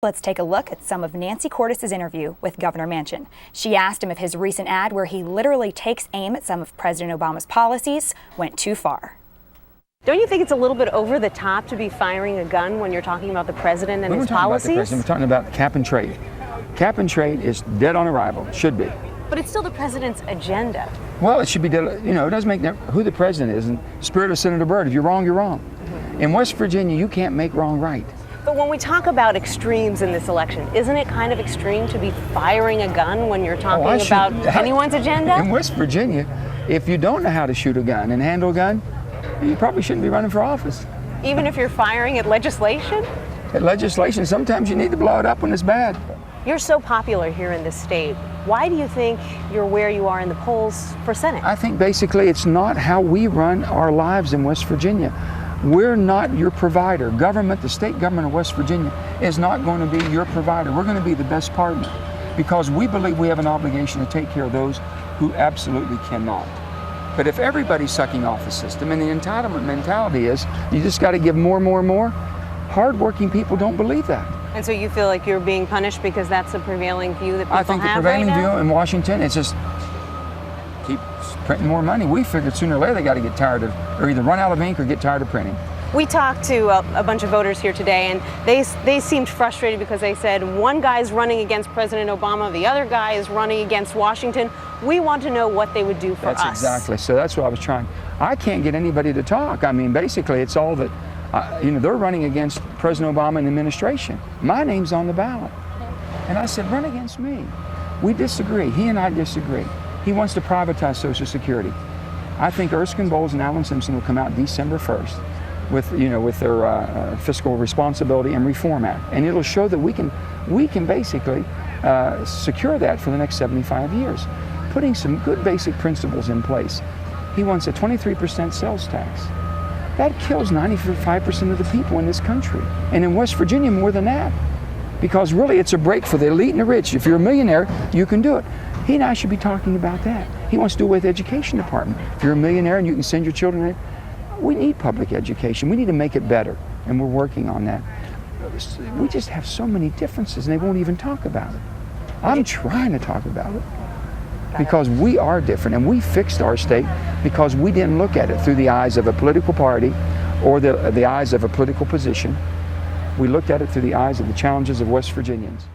Let's take a look at some of Nancy Cordes' interview with Governor Manchin. She asked him if his recent ad, where he literally takes aim at some of President Obama's policies, went too far. Don't you think it's a little bit over the top to be firing a gun when you're talking about the president and his policies? We're talking about cap and trade. Cap and trade is dead on arrival. It should be. But it's still the president's agenda. Well, it should be, you know, it doesn't make who the president is. And spirit of Senator Byrd, if you're wrong, you're wrong. In West Virginia, you can't make wrong right. But when we talk about extremes in this election, isn't it kind of extreme to be firing a gun when you're talking about anyone's agenda? In West Virginia, if you don't know how to shoot a gun and handle a gun, you probably shouldn't be running for office. Even if you're firing at legislation? At legislation, sometimes you need to blow it up when it's bad. You're so popular here in this state. Why do you think you're where you are in the polls for Senate? I think basically it's not how we run our lives in West Virginia. We're not your provider. Government, the state government of West Virginia, is not going to be your provider. We're going to be the best partner because we believe we have an obligation to take care of those who absolutely cannot. But if everybody's sucking off the system and the entitlement mentality is you just got to give more, hardworking people don't believe that. And so you feel like you're being punished because that's the prevailing view that people have right now? I think the prevailing view in Washington is just keep printing more money. We figured sooner or later they got to get tired of, or either run out of ink or get tired of printing. We talked to a bunch of voters here today, and they seemed frustrated because they said one guy's running against President Obama, the other guy is running against Washington. We want to know what they would do for us. That's exactly. So that's what I was trying. I can't get anybody to talk. I mean, basically, it's all that, you know, they're running against President Obama and the administration. My name's on the ballot. And I said, run against me. We disagree. He and I disagree. He wants to privatize Social Security. I think Erskine Bowles and Alan Simpson will come out December 1st with, you know, with their Fiscal Responsibility and Reform Act. And it'll show that we can basically secure that for the next 75 years, putting some good basic principles in place. He wants a 23% sales tax. That kills 95% of the people in this country. And in West Virginia, more than that. Because really, it's a break for the elite and the rich. If you're a millionaire, you can do it. He and I should be talking about that. He wants to do away with the education department. If you're a millionaire and you can send your children in, we need public education. We need to make it better, and we're working on that. We just have so many differences, and they won't even talk about it. I'm trying to talk about it because we are different, and we fixed our state because we didn't look at it through the eyes of a political party or the eyes of a political position. We looked at it through the eyes of the challenges of West Virginians.